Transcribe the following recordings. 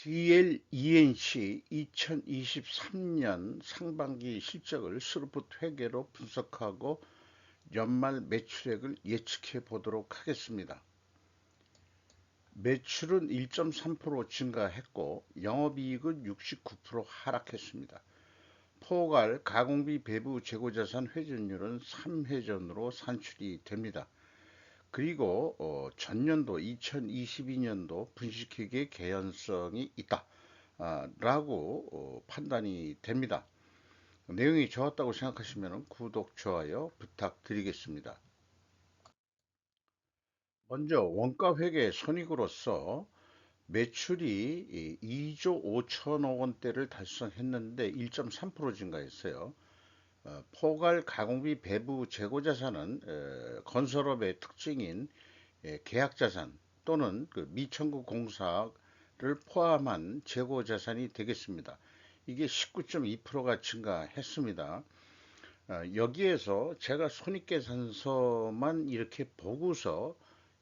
DLENC 2023년 상반기 실적을 스루풋 회계로 분석하고 연말 매출액을 예측해 보도록 하겠습니다. 매출은 1.3% 증가했고 영업이익은 69% 하락했습니다. 포괄 가공비 배부 재고자산 회전율은 3회전으로 산출이 됩니다. 그리고 전년도 2022년도 분식회계 개연성이 있다 라고 판단이 됩니다. 내용이 좋았다고 생각하시면 구독, 좋아요 부탁드리겠습니다. 먼저 원가회계 손익으로서 매출이 2조 5천억 원대를 달성했는데 1.3% 증가했어요. 포괄 가공비 배부 재고자산은 건설업의 특징인 계약자산 또는 그 미청구 공사를 포함한 재고자산이 되겠습니다. 이게 19.2%가 증가했습니다. 여기에서 제가 손익계산서만 이렇게 보고서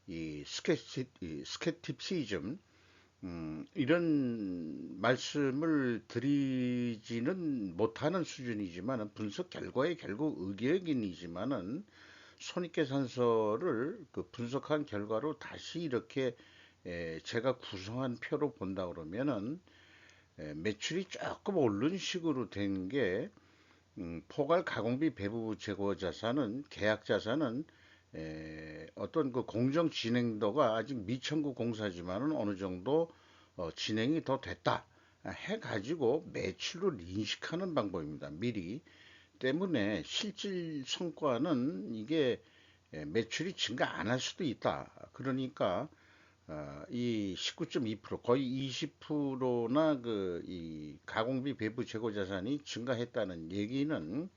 이 스케tip시즘 이런 말씀을 드리지는 못하는 수준이지만 분석 결과에 결국 의견이지만은 손익계산서를 그 분석한 결과로 다시 이렇게 제가 구성한 표로 본다 그러면은 매출이 조금 오른 식으로 된 게 포괄 가공비 배부 재고 자산은 계약 자산은 어떤 그 공정 진행도가 아직 미청구 공사지만은 어느 정도 진행이 더 됐다 해가지고 매출을 인식하는 방법입니다. 미리 때문에 실질 성과는 이게 매출이 증가 안 할 수도 있다. 그러니까 이 19.2% 거의 20%나 그 이 가공비 배부 재고 자산이 증가했다는 얘기는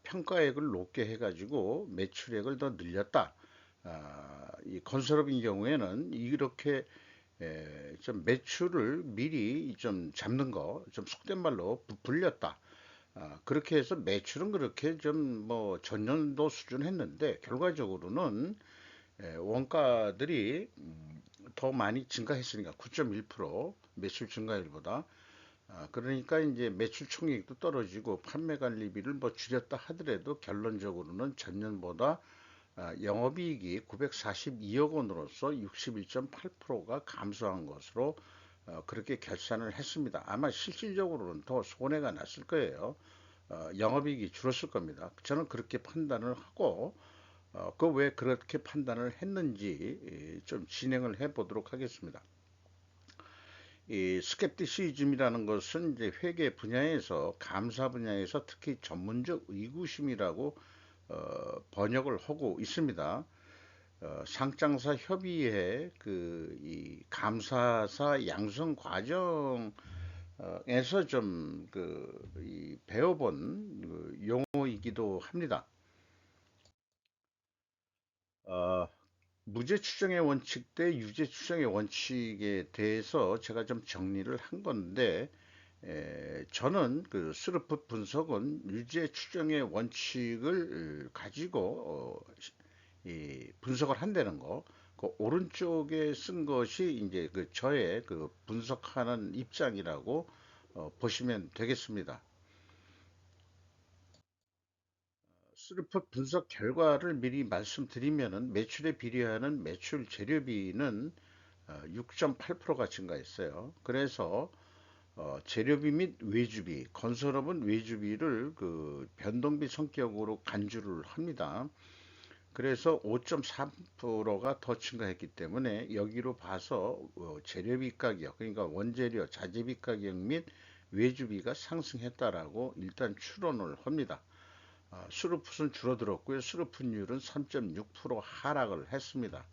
평가액을 높게 해가지고 매출액을 더 늘렸다. 이 건설업인 경우에는 이렇게 좀 매출을 미리 좀 잡는 거, 좀 속된 말로 부풀렸다. 그렇게 해서 매출은 그렇게 좀 뭐 전년도 수준 했는데 결과적으로는 원가들이 더 많이 증가했으니까 9.1% 매출 증가율보다 그러니까 이제 매출 총액도 떨어지고 판매 관리비를 뭐 줄였다 하더라도 결론적으로는 전년보다 영업이익이 942억 원으로서 61.8%가 감소한 것으로 그렇게 결산을 했습니다. 아마 실질적으로는 더 손해가 났을 거예요. 영업이익이 줄었을 겁니다. 저는 그렇게 판단을 하고 그 왜 그렇게 판단을 했는지 좀 진행을 해 보도록 하겠습니다. 이 스캡티시즘이라는 것은 이제 회계 분야에서 감사 분야에서 특히 전문적 의구심이라고 번역을 하고 있습니다. 상장사 협의회 그 이 감사사 양성 과정에서 좀 그 배워본 그 용어이기도 합니다. 어, 무죄 추정의 원칙 대 유죄 추정의 원칙에 대해서 제가 좀 정리를 한 건데, 저는 그 스루프 분석은 유죄 추정의 원칙을 가지고 이 분석을 한다는 거, 그 오른쪽에 쓴 것이 이제 그 저의 그 분석하는 입장이라고 보시면 되겠습니다. 스루프 분석 결과를 미리 말씀드리면은 매출에 비례하는 매출 재료비는 6.8%가 증가했어요. 그래서 재료비 및 외주비, 건설업은 외주비를 그 변동비 성격으로 간주를 합니다. 그래서 5.3%가 더 증가했기 때문에 여기로 봐서 재료비 가격, 그러니까 원재료, 자재비 가격 및 외주비가 상승했다라고 일단 추론을 합니다. 수루풋은 줄어들었고요. 수루풋율은 3.6% 하락을 했습니다.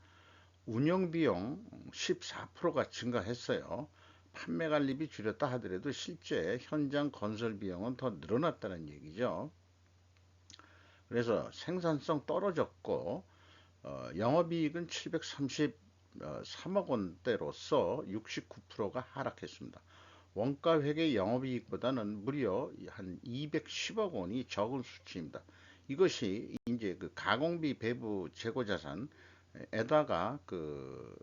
운영비용 14%가 증가했어요. 판매 관리비 줄였다 하더라도 실제 현장 건설 비용은 더 늘어났다는 얘기죠. 그래서 생산성 떨어졌고 영업이익은 733억 원대로서 69%가 하락했습니다. 원가회계 영업이익보다는 무려 한 210억 원이 적은 수치입니다. 이것이 이제 그 가공비 배부 재고자산에다가 그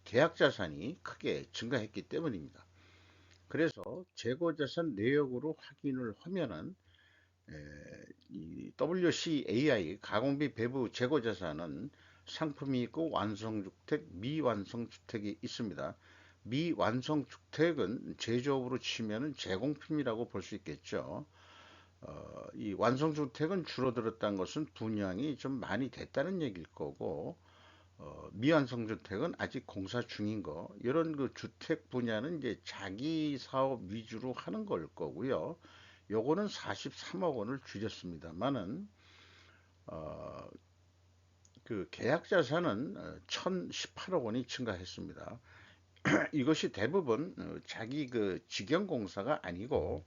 계약자산이 크게 증가했기 때문입니다. 그래서 재고자산 내역으로 확인을 하면은 이 WCAI 가공비 배부 재고자산은 상품이 있고 완성주택, 미완성주택이 있습니다. 미완성주택은 제조업으로 치면은 제공품이라고 볼 수 있겠죠. 이 완성주택은 줄어들었다는 것은 분양이 좀 많이 됐다는 얘기일 거고, 미완성주택은 아직 공사 중인 거, 이런 그 주택 분야는 이제 자기 사업 위주로 하는 걸 거고요. 요거는 43억 원을 줄였습니다만은, 어, 그 계약 자산은 1018억 원이 증가했습니다. 이것이 대부분 자기 그 직영공사가 아니고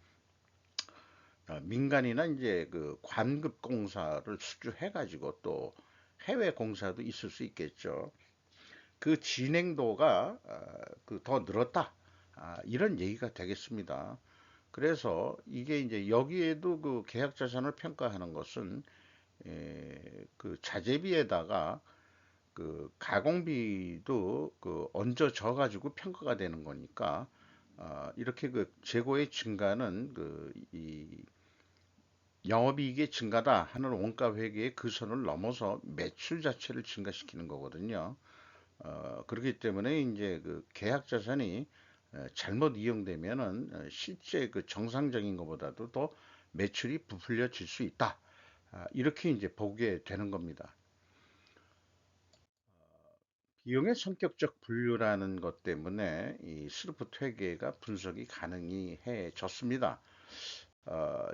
민간이나 이제 그 관급 공사를 수주해 가지고 또 해외 공사도 있을 수 있겠죠. 그 진행도가 그더 늘었다. 이런 얘기가 되겠습니다. 그래서 이게 이제 여기에도 그 계약 자산을 평가하는 것은 그 자재비에다가 그 가공비도 그 얹어져 가지고 평가가 되는 거니까 이렇게 그 재고의 증가는 그 이 영업이익의 증가다 하는 원가 회계의 그 선을 넘어서 매출 자체를 증가시키는 거거든요. 그렇기 때문에 이제 그 계약 자산이 잘못 이용되면은 실제 그 정상적인 것보다도 더 매출이 부풀려질 수 있다. 이렇게 이제 보게 되는 겁니다. 비용의 성격적 분류라는 것 때문에 이 스루프 회계가 분석이 가능해졌습니다.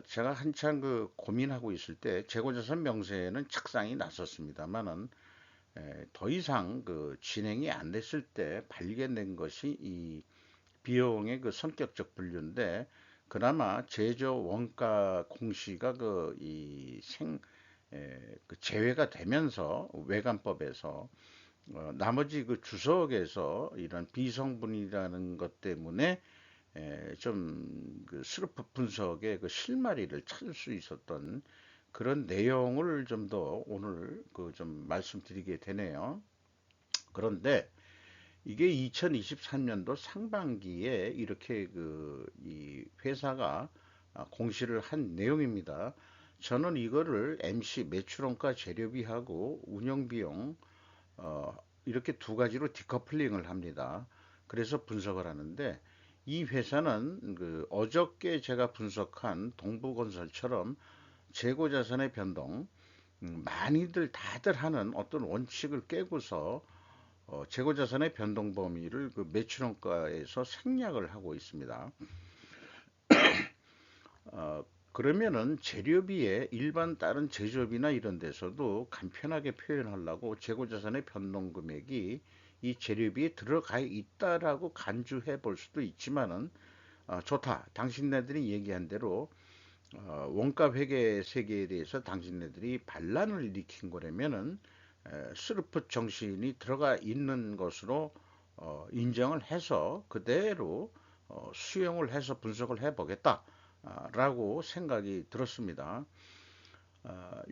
제가 한창 그 고민하고 있을 때 재고자산 명세에는 착상이 났었습니다만은 더 이상 그 진행이 안 됐을 때 발견된 것이 이 비용의 그 성격적 분류인데 그나마 제조 원가 공시가 그 제외가 되면서 외관법에서 나머지 그 주석에서 이런 비성분이라는 것 때문에 좀그 스루프 분석의 그 실마리를 찾을 수 있었던 그런 내용을 좀 더 오늘 그 좀 말씀드리게 되네요. 그런데 이게 2023년도 상반기에 이렇게 그 이 회사가 공시를 한 내용입니다. 저는 이거를 MC 매출원가 재료비하고 운영비용 어, 이렇게 두 가지로 디커플링을 합니다. 그래서 분석을 하는데 이 회사는 그 어저께 제가 분석한 동부건설처럼 재고자산의 변동, 많이들 다들 하는 어떤 원칙을 깨고서 재고자산의 변동 범위를 그 매출원가에서 생략을 하고 있습니다. 그러면은 재료비에 일반 다른 제조업이나 이런 데서도 간편하게 표현하려고 재고자산의 변동 금액이 이 재료비에 들어가 있다라고 간주해 볼 수도 있지만은 좋다. 당신네들이 얘기한 대로 원가 회계 세계에 대해서 당신네들이 반란을 일으킨 거라면은 스루프 정신이 들어가 있는 것으로 인정을 해서 그대로 수용을 해서 분석을 해보겠다라고 생각이 들었습니다.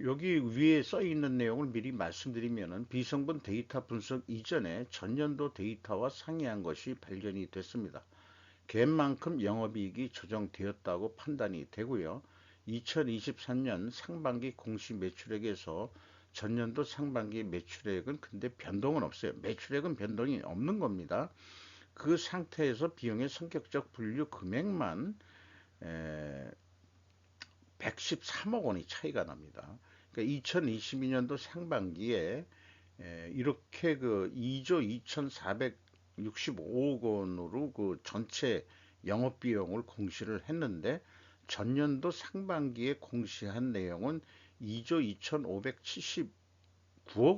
여기 위에 써 있는 내용을 미리 말씀드리면은 비성분 데이터 분석 이전에 전년도 데이터와 상이한 것이 발견이 됐습니다. 갭만큼 영업이익이 조정되었다고 판단이 되고요. 2023년 상반기 공시 매출액에서 전년도 상반기 매출액은 근데 변동은 없어요. 매출액은 변동이 없는 겁니다. 그 상태에서 비용의 성격적 분류 금액만 113억 원이 차이가 납니다. 그러니까 2022년도 상반기에 이렇게 그 2조 2,465억 원으로 그 전체 영업 비용을 공시를 했는데 전년도 상반기에 공시한 내용은 2조 2,579억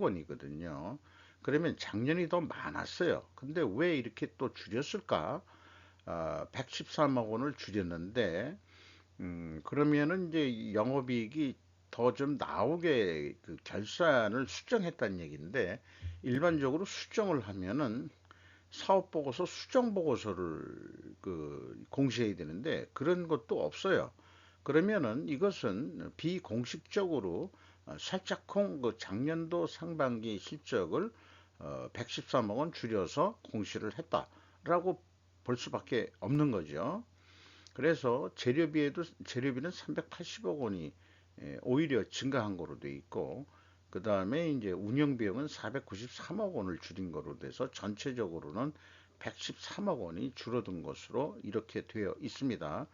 원이거든요. 그러면 작년이 더 많았어요. 근데 왜 이렇게 또 줄였을까? 113억 원을 줄였는데 그러면은 이제 영업이익이 더 좀 나오게 그 결산을 수정했다는 얘기인데 일반적으로 수정을 하면은 사업 보고서 수정 보고서를 그 공시해야 되는데 그런 것도 없어요. 그러면은 이것은 비공식적으로 살짝쿵 그 작년도 상반기 실적을 113억 원 줄여서 공시를 했다라고 볼 수밖에 없는 거죠. 그래서 재료비는 380억 원이 오히려 증가한 거로 돼 있고, 그 다음에 이제 운영 비용은 493억 원을 줄인 거로 돼서 전체적으로는 113억 원이 줄어든 것으로 이렇게 되어 있습니다.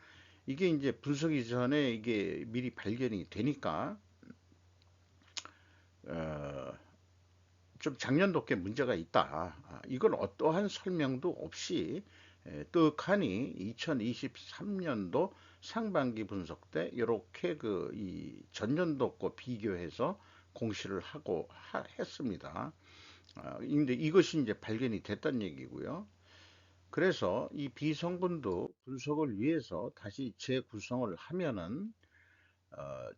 이게 이제 분석 이전에 이게 미리 발견이 되니까 어, 좀 작년도께 문제가 있다. 이건 어떠한 설명도 없이 떡하니 2023년도 상반기 분석 때 이렇게 그 이 전년도 거 비교해서 공시를 하고 했습니다. 근데 이것이 이제 발견이 됐다는 얘기고요. 그래서 이 비성분도 분석을 위해서 다시 재구성을 하면은 어,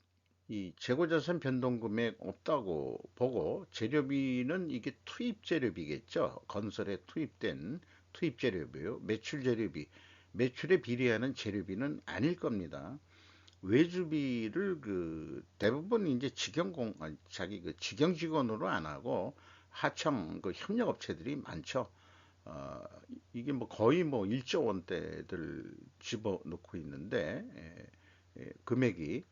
이 재고자산 변동금액 없다고 보고 재료비는 이게 투입 재료비겠죠. 건설에 투입된 투입 재료비요. 매출 재료비, 매출에 비례하는 재료비는 아닐 겁니다. 외주비를 그 대부분 이제 자기 그 직영 직원으로 안 하고 하청 그 협력업체들이 많죠. 어, 이게 뭐 거의 뭐 1조 원대들 집어넣고 있는데 금액이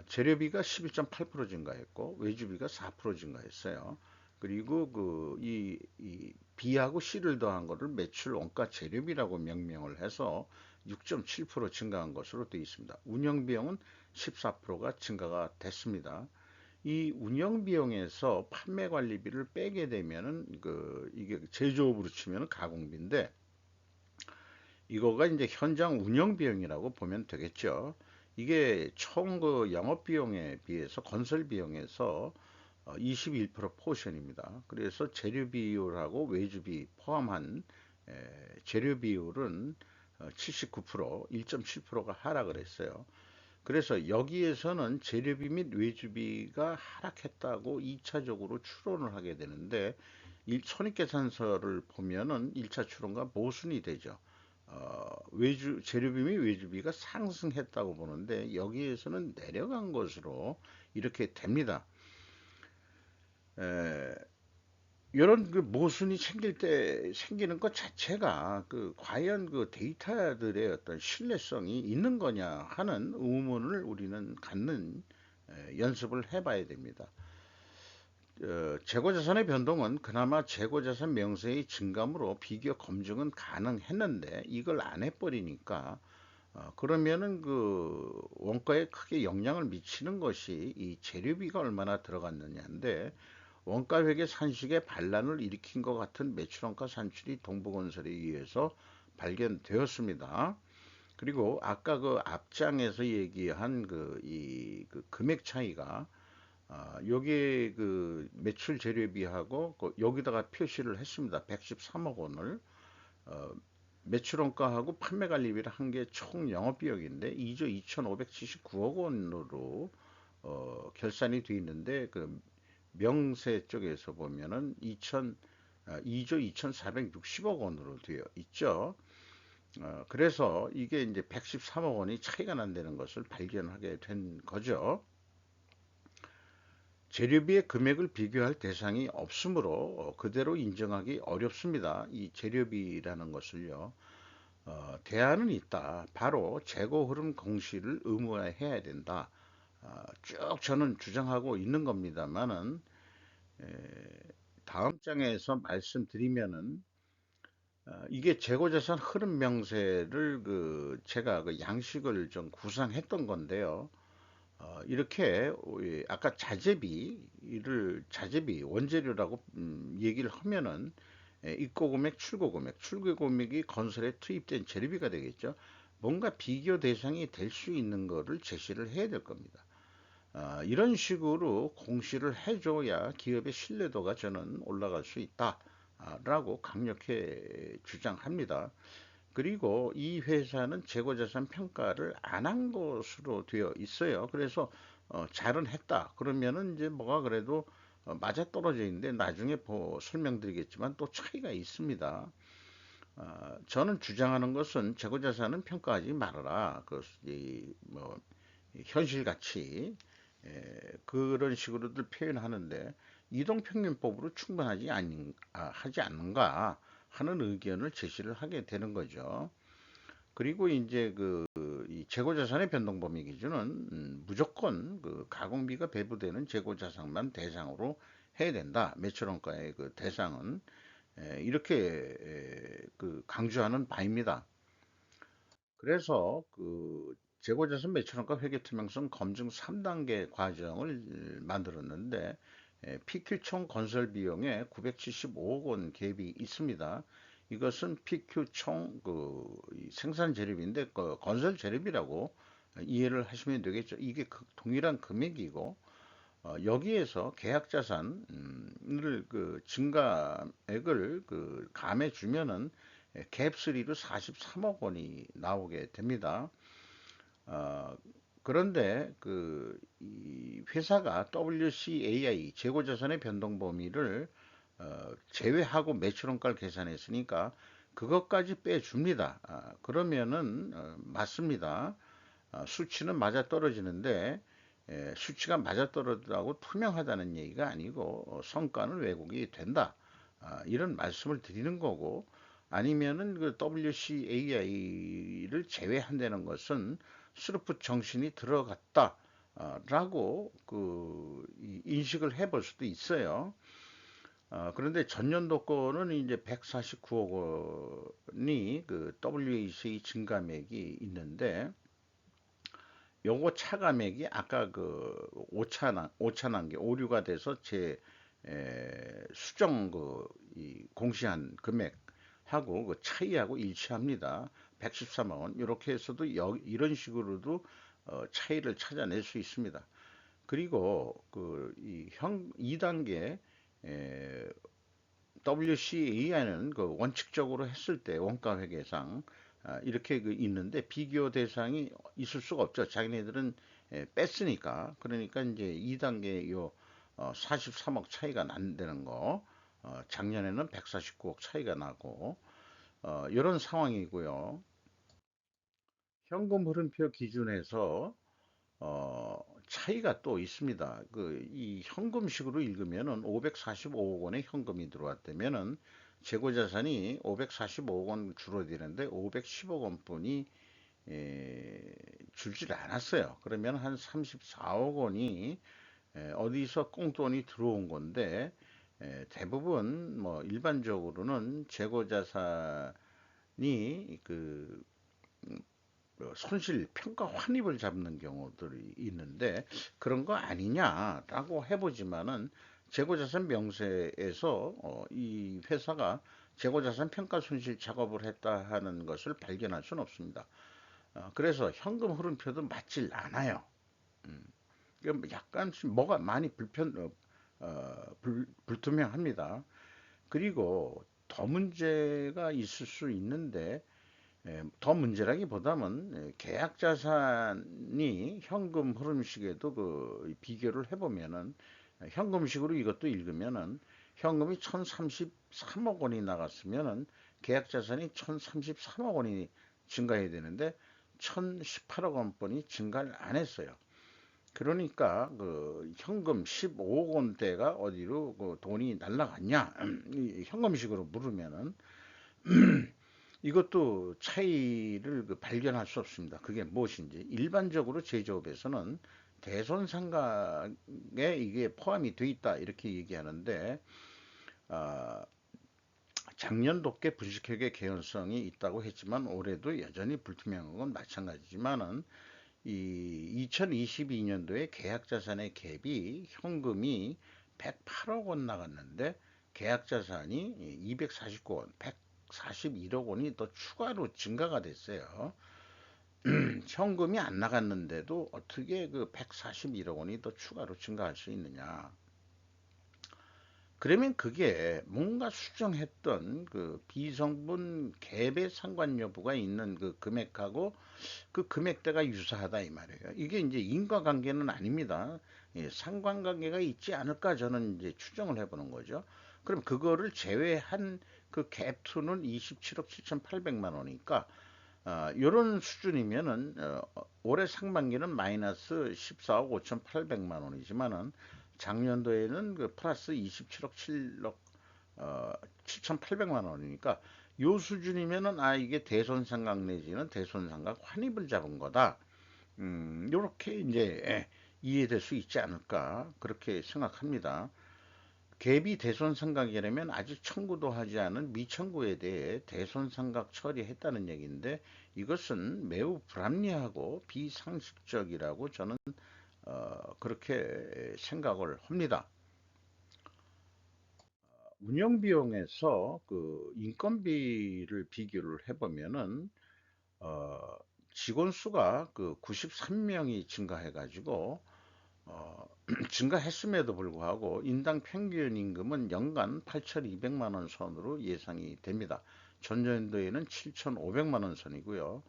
재료비가 11.8% 증가했고 외주비가 4% 증가했어요. 그리고 이 B하고 C를 더한 거를 매출 원가 재료비라고 명명을 해서 6.7% 증가한 것으로 되어 있습니다. 운영 비용은 14%가 증가가 됐습니다. 이 운영 비용에서 판매 관리비를 빼게 되면은 이게 제조업으로 치면은 가공비인데 이거가 이제 현장 운영 비용이라고 보면 되겠죠. 이게 총 그 영업 비용에 비해서 건설 비용에서 21% 포션입니다. 그래서 재료 비율하고 외주비 포함한 재료 비율은 79%, 1.7%가 하락을 했어요. 그래서 여기에서는 재료비 및 외주비가 하락했다고 2차적으로 추론을 하게 되는데 손익계산서를 보면은 1차 추론과 모순이 되죠. 재료비 및 외주비가 상승했다고 보는데 여기에서는 내려간 것으로 이렇게 됩니다. 에, 이런 그 모순이 생길 때 생기는 것 자체가 과연 그 데이터들의 어떤 신뢰성이 있는 거냐 하는 의문을 우리는 갖는 연습을 해봐야 됩니다. 재고자산의 변동은 그나마 재고자산 명세의 증감으로 비교 검증은 가능했는데 이걸 안 해버리니까 그러면은 그 원가에 크게 영향을 미치는 것이 이 재료비가 얼마나 들어갔느냐인데 원가 회계 산식에 반란을 일으킨 것 같은 매출원가 산출이 동부건설에 의해서 발견되었습니다. 그리고 아까 그 앞장에서 얘기한 그 금액 차이가 여기에 그 매출 재료비하고 여기다가 표시를 했습니다. 113억 원을 어, 매출원가하고 판매관리비를 한 게 총 영업비용인데 2조 2,579억 원으로 결산이 돼 있는데 그 명세 쪽에서 보면은 2조 2,460억 원으로 되어 있죠. 그래서 이게 이제 113억 원이 차이가 난다는 것을 발견하게 된 거죠. 재료비의 금액을 비교할 대상이 없으므로 그대로 인정하기 어렵습니다. 이 재료비라는 것을요. 대안은 있다. 바로 재고 흐름 공시를 의무화해야 된다. 쭉 저는 주장하고 있는 겁니다만은 다음 장에서 말씀드리면은 이게 재고자산 흐름 명세를 제가 그 양식을 좀 구상했던 건데요. 이렇게 아까 자재비 원재료라고 얘기를 하면은 입고 금액, 출고 금액, 출고 금액이 건설에 투입된 재료비가 되겠죠. 뭔가 비교 대상이 될 수 있는 거를 제시를 해야 될 겁니다. 이런 식으로 공시를 해줘야 기업의 신뢰도가 저는 올라갈 수 있다라고 강력히 주장합니다. 그리고 이 회사는 재고자산 평가를 안 한 것으로 되어 있어요. 그래서 잘은 했다. 그러면은 이제 뭐가 그래도 맞아 떨어져 있는데 나중에 설명드리겠지만 또 차이가 있습니다. 저는 주장하는 것은 재고자산은 평가하지 말아라. 현실같이 그런 식으로들 표현하는데 이동평균법으로 충분하지 하지 않는가 하는 의견을 제시를 하게 되는 거죠. 그리고 이제 이 재고자산의 변동범위 기준은 무조건 그 가공비가 배부되는 재고자산만 대상으로 해야 된다. 매출원가의 그 대상은 이렇게 그 강조하는 바입니다. 그래서 그 재고자산 매출원가 회계투명성 검증 3단계 과정을 만들었는데 PQ총 건설 비용에 975억 원 갭이 있습니다. 이것은 PQ총 생산 재료비인데 그 건설 재료비라고 이해를 하시면 되겠죠. 이게 동일한 금액이고 여기에서 계약 자산을 그 증가액을 그 감해 주면은 갭3로 43억 원이 나오게 됩니다. 어, 그런데 이 회사가 WCAI 재고자산의 변동 범위를 제외하고 매출원가를 계산했으니까 그것까지 빼줍니다. 그러면은 맞습니다. 수치는 맞아 떨어지는데 수치가 맞아 떨어진다고 투명하다는 얘기가 아니고 성과는 왜곡이 된다. 이런 말씀을 드리는 거고 아니면은 그 WCAI를 제외한다는 것은 스루프 정신이 들어갔다. 라고 인식을 해볼 수도 있어요. 그런데 전년도 거는 이제 149억 원이 그 WAC 증감액이 있는데 요거 차감액이 아까 그 오차난게 오류가 돼서 수정 이 공시한 금액하고 그 차이하고 일치합니다. 113억 원 이렇게 해서도 이런 식으로도 차이를 찾아낼 수 있습니다. 그리고 이 2단계 WCAI는 그 원칙적으로 했을 때 원가 회계상 이렇게 있는데 비교 대상이 있을 수가 없죠. 자기네들은 뺐으니까. 그러니까 이제 2단계 43억 차이가 난다는 거. 작년에는 149억 차이가 나고 이런 상황이고요. 현금 흐름표 기준에서 차이가 또 있습니다. 이 현금식으로 읽으면은 545억 원의 현금이 들어왔다면은 재고자산이 545억 원 줄어드는데 510억 원뿐이 줄질 않았어요. 그러면 한 34억 원이 어디서 꽁돈이 들어온 건데 대부분 뭐 일반적으로는 재고자산이 손실 평가 환입을 잡는 경우들이 있는데 그런 거 아니냐라고 해보지만은 재고자산 명세에서 이 회사가 재고자산 평가 손실 작업을 했다 하는 것을 발견할 수는 없습니다. 그래서 현금 흐름표도 맞질 않아요. 음, 약간 뭐가 많이 불투명합니다. 그리고 더 문제가 있을 수 있는데 더 문제라기보다는 계약 자산이 현금 흐름식에도 비교를 해보면은 현금식으로 이것도 읽으면은 현금이 1033억 원이 나갔으면은 계약 자산이 1033억 원이 증가해야 되는데 1018억 원뿐이 증가를 안 했어요. 그러니까 현금 15억 원대가 어디로 돈이 날라갔냐 현금식으로 물으면은 이것도 차이를 발견할 수 없습니다. 그게 무엇인지. 일반적으로 제조업에서는 대손상각에 이게 포함이 돼 있다 이렇게 얘기하는데 아, 작년도께 분식회계 개연성이 있다고 했지만 올해도 여전히 불투명한 건 마찬가지지만은 이 2022년도에 계약자산의 갭이 현금이 108억 원 나갔는데 계약자산이 249원, 141억 원이 더 추가로 증가가 됐어요. 현금이 안 나갔는데도 어떻게 141억 원이 더 추가로 증가할 수 있느냐. 그러면 그게 뭔가 수정했던 비성분 갭의 상관 여부가 있는 금액하고 그 금액대가 유사하다 이 말이에요. 이게 이제 인과관계는 아닙니다. 예, 상관관계가 있지 않을까 저는 이제 추정을 해보는 거죠. 그럼 그거를 제외한 갭2는 27억 7,800만 원이니까 이런 수준이면은 올해 상반기는 마이너스 14억 5,800만 원이지만은 작년도에는 그 플러스 27억 7억 7,800만 원이니까 요 수준이면은 아 이게 대손상각 내지는 대손상각 환입을 잡은 거다. 요렇게 이제 이해될 수 있지 않을까 그렇게 생각합니다. 갭이 대손상각이라면 아직 청구도 하지 않은 미청구에 대해 대손상각 처리했다는 얘기인데 이것은 매우 불합리하고 비상식적이라고 저는 그렇게 생각을 합니다. 운영 비용에서 그 인건비를 비교를 해보면은 어, 직원 수가 그 93명이 증가해 가지고 증가했음에도 불구하고 인당 평균 임금은 연간 8,200만 원 선으로 예상이 됩니다. 전년도에는 7,500만 원 선이고요.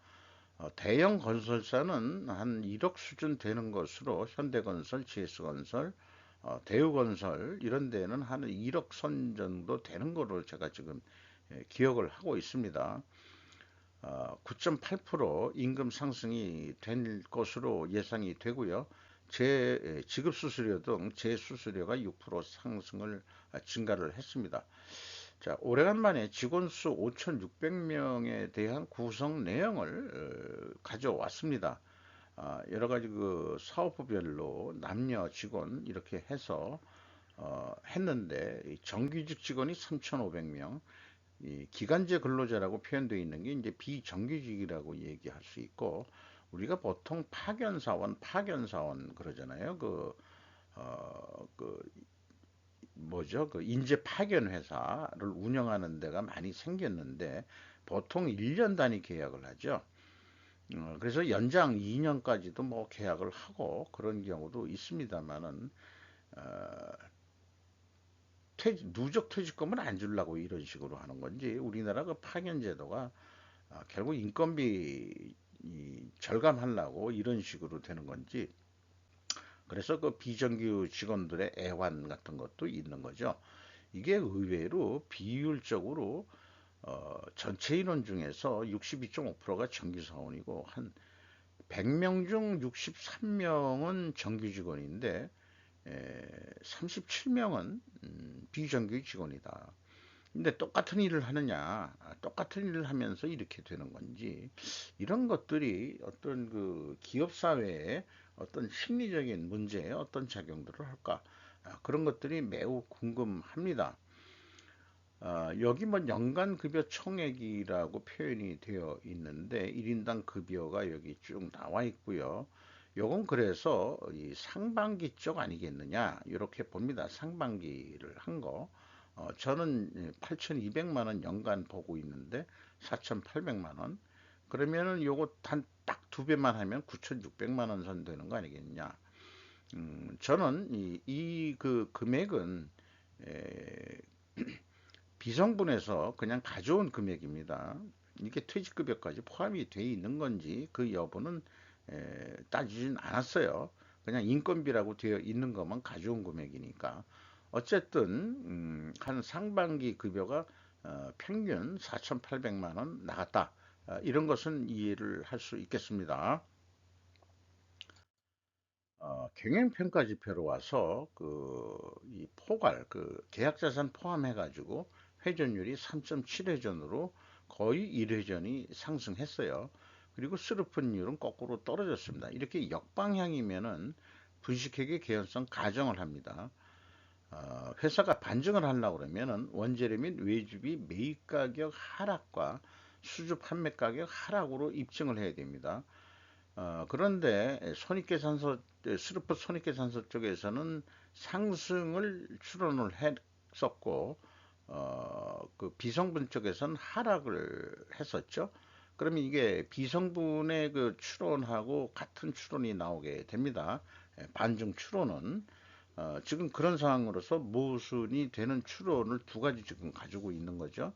대형 건설사는 한 1억 수준 되는 것으로 현대건설, GS건설, 대우건설 이런 데는 한 1억 선 정도 되는 거로 제가 지금 기억을 하고 있습니다. 9.8% 임금 상승이 될 것으로 예상이 되고요. 지급 수수료 등 재수수료가 6% 상승을 증가를 했습니다. 자, 오래간만에 직원 수 5,600명에 대한 구성 내용을 가져왔습니다. 여러 가지 그 사업부별로 남녀 직원 이렇게 해서 했는데 정규직 직원이 3,500명, 이 기간제 근로자라고 표현되어 있는 게 이제 비정규직이라고 얘기할 수 있고 우리가 보통 파견사원 그러잖아요. 그 뭐죠? 그 인재 파견 회사를 운영하는 데가 많이 생겼는데 보통 1년 단위 계약을 하죠. 그래서 연장 2년까지도 뭐 계약을 하고 그런 경우도 있습니다만은 어, 누적 퇴직금을 안 주려고 이런 식으로 하는 건지 우리나라 그 파견 제도가 결국 인건비 절감하려고 이런 식으로 되는 건지 그래서 그 비정규 직원들의 애환 같은 것도 있는 거죠. 이게 의외로 비율적으로 전체 인원 중에서 62.5%가 정규 사원이고 한 100명 중 63명은 정규 직원인데 37명은 비정규 직원이다. 근데 똑같은 일을 하느냐, 똑같은 일을 하면서 이렇게 되는 건지, 이런 것들이 어떤 그 기업 사회에 어떤 심리적인 문제에 어떤 작용들을 할까, 그런 것들이 매우 궁금합니다. 여기 뭐 연간급여 총액이라고 표현이 되어 있는데 1인당 급여가 여기 쭉 나와 있고요. 요건 그래서 이 상반기 쪽 아니겠느냐 이렇게 봅니다. 상반기를 한 거. 저는 8,200만 원 연간 보고 있는데 4,800만 원. 그러면은 요거 딱 두 배만 하면 9,600만 원 선 되는 거 아니겠냐. 저는 이 그 금액은 에, 비성분해서 그냥 가져온 금액입니다. 이게 퇴직급여까지 포함이 돼 있는 건지 그 여부는 따지진 않았어요. 그냥 인건비라고 되어 있는 것만 가져온 금액이니까. 어쨌든 한 상반기 급여가 평균 4,800만 원 나갔다. 이런 것은 이해를 할 수 있겠습니다. 경영평가 지표로 와서 이 포괄 계약자산 포함해가지고 회전율이 3.7회전으로 거의 1회전이 상승했어요. 그리고 스루픈율은 거꾸로 떨어졌습니다. 이렇게 역방향이면은 분식회계 개연성 가정을 합니다. 회사가 반증을 하려고 그러면은 원재료 및 외주비 매입 가격 하락과 수주 판매 가격 하락으로 입증을 해야 됩니다. 그런데 손익계산서 스루프 손익계산서 쪽에서는 상승을 추론을 했었고 그 비성분 쪽에서는 하락을 했었죠. 그러면 이게 비성분의 그 추론하고 같은 추론이 나오게 됩니다. 반중 추론은 지금 그런 상황으로서 모순이 되는 추론을 두 가지 지금 가지고 있는 거죠.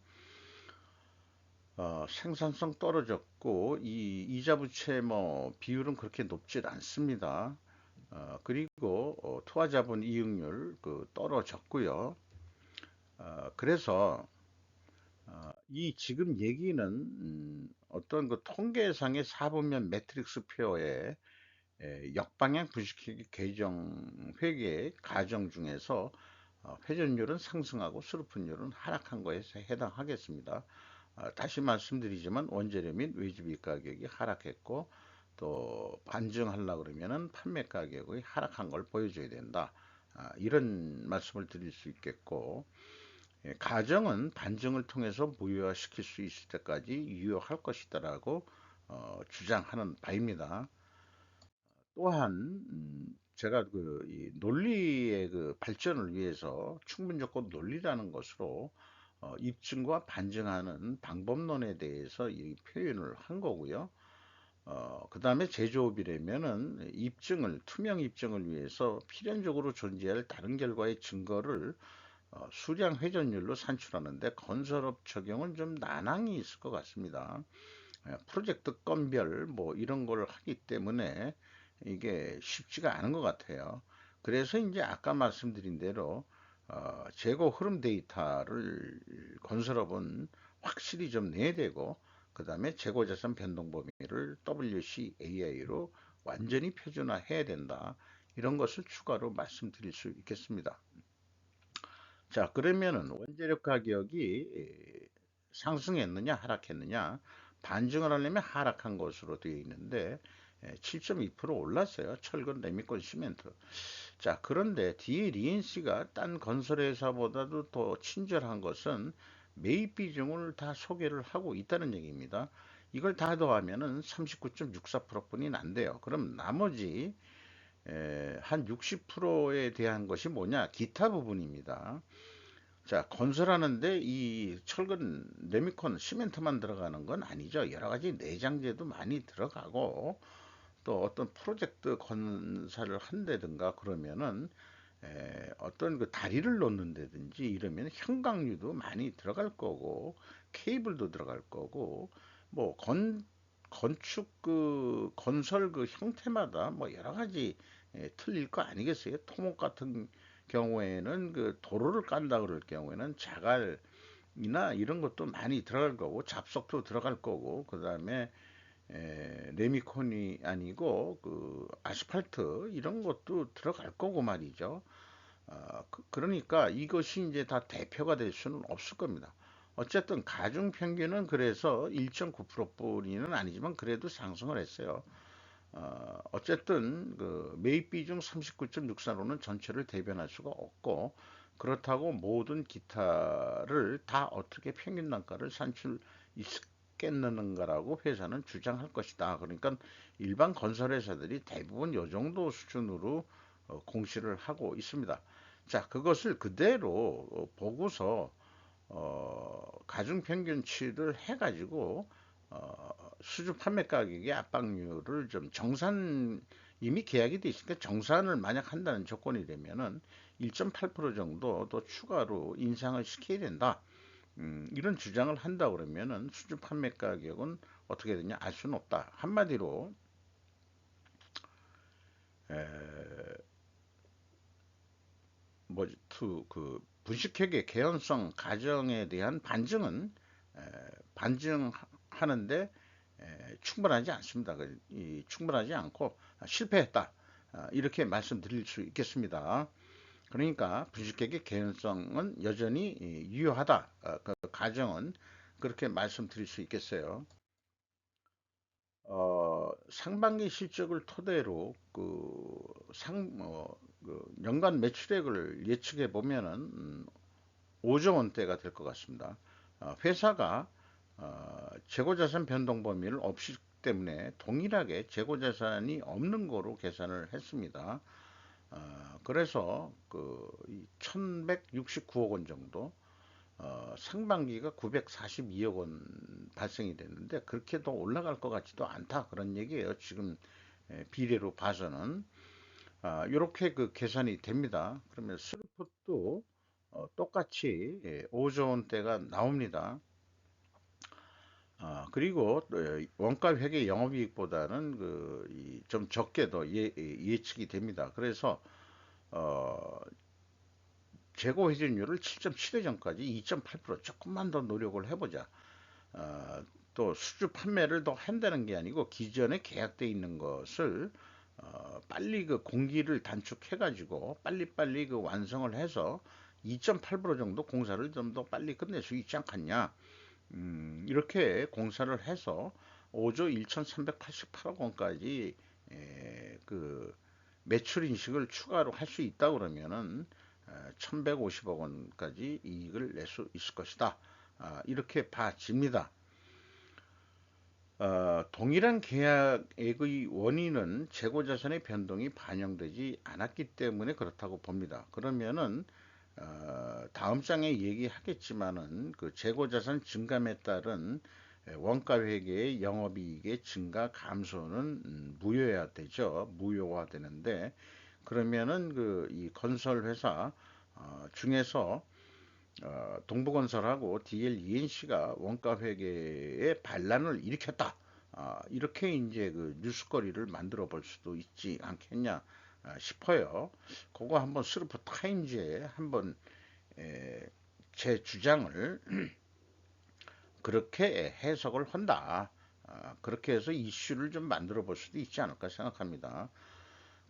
생산성 떨어졌고 이 이자 부채 뭐 비율은 그렇게 높질 않습니다. 그리고 투하자본 이익률 떨어졌고요. 그래서 이 지금 얘기는 어떤 그 통계상의 사분면 매트릭스 표에 역방향 부식회계 개정 회계 과정 중에서 회전율은 상승하고 수루픈율은 하락한 거에 해당하겠습니다. 다시 말씀드리지만 원재료 및 외주비 가격이 하락했고 또 반증하려고 그러면은 판매 가격의 하락한 걸 보여줘야 된다. 이런 말씀을 드릴 수 있겠고, 가정은 반증을 통해서 무효화시킬 수 있을 때까지 유효할 것이다라고 주장하는 바입니다. 또한 제가 이 논리의 그 발전을 위해서 충분 조건 논리라는 것으로 입증과 반증하는 방법론에 대해서 이 표현을 한 거고요. 그 다음에 제조업이라면은 입증을, 투명 입증을 위해서 필연적으로 존재할 다른 결과의 증거를 수량 회전율로 산출하는데 건설업 적용은 좀 난항이 있을 것 같습니다. 프로젝트 건별 뭐 이런 걸 하기 때문에 이게 쉽지가 않은 것 같아요. 그래서 이제 아까 말씀드린 대로 재고 흐름 데이터를 건설업은 확실히 좀 내야 되고, 그 다음에 재고자산 변동 범위를 WCAI로 완전히 표준화해야 된다. 이런 것을 추가로 말씀드릴 수 있겠습니다. 자, 그러면은 원재료 가격이 상승했느냐, 하락했느냐, 반증을 하려면 하락한 것으로 되어 있는데 7.2% 올랐어요. 철근, 레미콘, 시멘트. 자, 그런데 뒤에 리엔씨가 딴 건설회사보다도 더 친절한 것은 매입 비중을 다 소개를 하고 있다는 얘기입니다. 이걸 다 더하면은 39.64% 뿐이 안 돼요. 그럼 나머지 한 60%에 대한 것이 뭐냐? 기타 부분입니다. 자, 건설하는데 이 철근, 레미콘, 시멘트만 들어가는 건 아니죠. 여러 가지 내장재도 많이 들어가고 또 어떤 프로젝트 건설을 한다든가 그러면은 어떤 그 다리를 놓는다든지 이러면 형광류도 많이 들어갈 거고 케이블도 들어갈 거고 뭐 건축 그 건설 그 형태마다 뭐 여러 가지 틀릴 거 아니겠어요? 토목 같은 경우에는 그 도로를 깐다 그럴 경우에는 자갈이나 이런 것도 많이 들어갈 거고 잡석도 들어갈 거고 그다음에 레미콘이 아니고 그 아스팔트 이런 것도 들어갈 거고 말이죠. 그러니까 이것이 이제 다 대표가 될 수는 없을 겁니다. 어쨌든 가중 평균은 그래서 1.9%뿐이는 아니지만 그래도 상승을 했어요. 어쨌든 그 매입 비중 39.64로는 전체를 대변할 수가 없고 그렇다고 모든 기타를 다 어떻게 평균 단가를 산출 있겠는가라고 회사는 주장할 것이다. 그러니까 일반 건설회사들이 대부분 이 정도 수준으로 공시를 하고 있습니다. 자, 그것을 그대로 보고서 가중평균치를 해가지고 수주 판매 가격의 압박률을 좀 정산 이미 계약이 돼 있으니까 정산을 만약 한다는 조건이 되면은 1.8% 정도 더 추가로 인상을 시켜야 된다. 이런 주장을 한다 그러면은 수주 판매 가격은 어떻게 되냐 알 수는 없다. 한마디로 에, 뭐지 투그 분식회계 개연성 가정에 대한 반증은 에, 반증하는데 충분하지 않습니다. 충분하지 않고 실패했다. 이렇게 말씀드릴 수 있겠습니다. 그러니까 분식회계 개연성은 여전히 유효하다. 그 가정은 그렇게 말씀드릴 수 있겠어요. 상반기 실적을 토대로 그 연간 매출액을 예측해 보면은 5조 원대가 될 것 같습니다. 회사가 재고자산 변동 범위를 없이 때문에 동일하게 재고자산이 없는 거로 계산을 했습니다. 그래서 그 1169억 원 정도 상반기가 942억 원 발생이 됐는데 그렇게 더 올라갈 것 같지도 않다 그런 얘기예요. 지금 비례로 봐서는 이렇게 그 계산이 됩니다. 그러면 스루풋도 똑같이 5조 원대가 나옵니다. 그리고 원가 회계 영업이익보다는 좀 적게 더 예측이 됩니다. 그래서 어, 재고 회전율을 7.7회 전까지 2.8% 조금만 더 노력을 해보자. 또 수주 판매를 더 한다는 게 아니고 기존에 계약돼 있는 것을 빨리 그 공기를 단축해 가지고 빨리빨리 그 완성을 해서 2.8% 정도 공사를 좀 더 빨리 끝낼 수 있지 않겠냐. 이렇게 공사를 해서 5조 1388억 원까지 그 매출 인식을 추가로 할 수 있다 그러면은 1150억 원까지 이익을 낼 수 있을 것이다. 이렇게 봐집니다. 동일한 계약액의 원인은 재고자산의 변동이 반영되지 않았기 때문에 그렇다고 봅니다. 그러면은 다음 장에 얘기하겠지만은 그 재고자산 증감에 따른 원가 회계의 영업이익의 증가 감소는 무효해야 되죠. 무효화 되는데 그러면은 그 이 건설 회사 중에서 동부건설하고 DLENC가 원가 회계에 반란을 일으켰다. 이렇게 이제 그 뉴스거리를 만들어 볼 수도 있지 않겠냐 싶어요. 그거 한번 스루프 타임즈에 한번 제 주장을 그렇게 해석을 한다. 그렇게 해서 이슈를 좀 만들어 볼 수도 있지 않을까 생각합니다.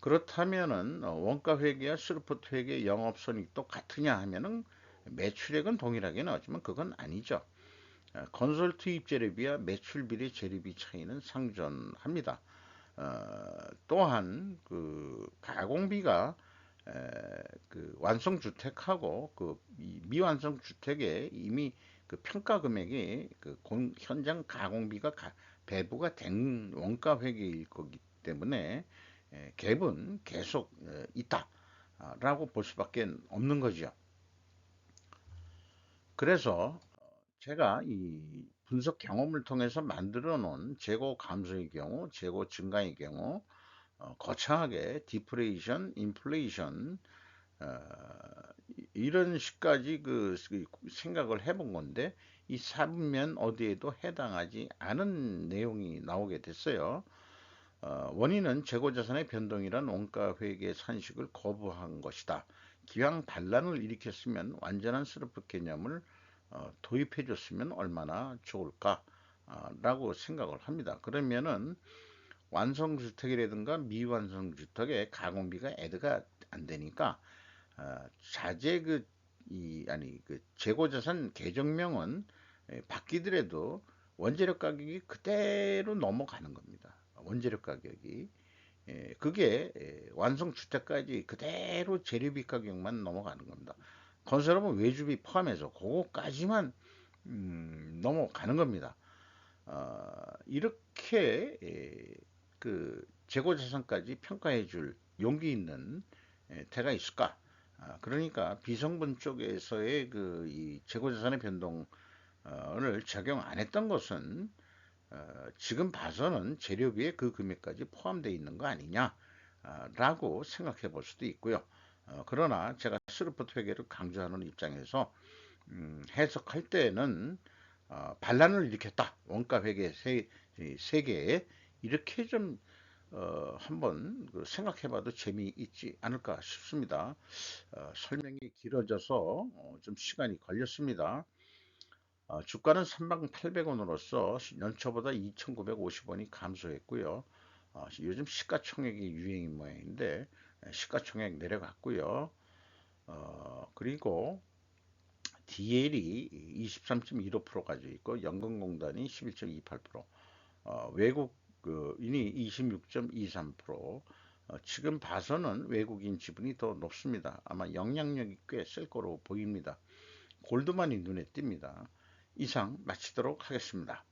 그렇다면은 원가 회계와 스루프트 회계 영업손익도 같으냐 하면은 매출액은 동일하게 나오지만 그건 아니죠. 건설 투입 재료비와 매출 비례 재료비 차이는 상존합니다. 또한 그 가공비가 그 완성 주택하고 그 미완성 주택에 이미 그 평가 금액이 그 현장 가공비가 배부가 된 원가 회계일 거기 때문에 갭은 계속 있다라고 볼 수밖에 없는 거죠. 그래서 제가 이 분석 경험을 통해서 만들어 놓은 재고 감소의 경우, 재고 증가의 경우, 거창하게 디프레이션, 인플레이션 이런 식까지 그 생각을 해본 건데 이 사면 어디에도 해당하지 않은 내용이 나오게 됐어요. 원인은 재고자산의 변동이란 원가 회계 산식을 거부한 것이다. 기왕 반란을 일으켰으면 완전한 스루프 개념을 도입해 줬으면 얼마나 좋을까 라고 생각을 합니다. 그러면은 완성주택이라든가 미완성주택의 가공비가 애드가 안 되니까 자재 그 재고자산 계정명은 바뀌더라도 원재료 가격이 그대로 넘어가는 겁니다. 원재료 가격이 그게 완성 주택까지 그대로 재료비 가격만 넘어가는 겁니다. 건설업은 외주비 포함해서 그거까지만 넘어가는 겁니다. 이렇게 그 재고자산까지 평가해 줄 용기 있는 데가 있을까? 그러니까 비성분 쪽에서의 그 이 재고자산의 변동을 적용 안 했던 것은 지금 봐서는 재료비에 그 금액까지 포함되어 있는 거 아니냐 라고 생각해 볼 수도 있고요. 그러나 제가 스루프트 회계를 강조하는 입장에서 해석할 때는 반란을 일으켰다. 원가 회계 세계에 이렇게 좀 한번 생각해 봐도 재미있지 않을까 싶습니다. 설명이 길어져서 좀 시간이 걸렸습니다. 주가는 3800원으로서 연초보다 2950원이 감소했고요. 요즘 시가총액이 유행인 모양인데 시가총액 내려갔고요. 그리고 DL이 23.15% 가지고 있고 연금공단이 11.28%, 외국인이 26.23%. 지금 봐서는 외국인 지분이 더 높습니다. 아마 영향력이 꽤 셀 거로 보입니다. 골드만이 눈에 띕니다. 이상 마치도록 하겠습니다.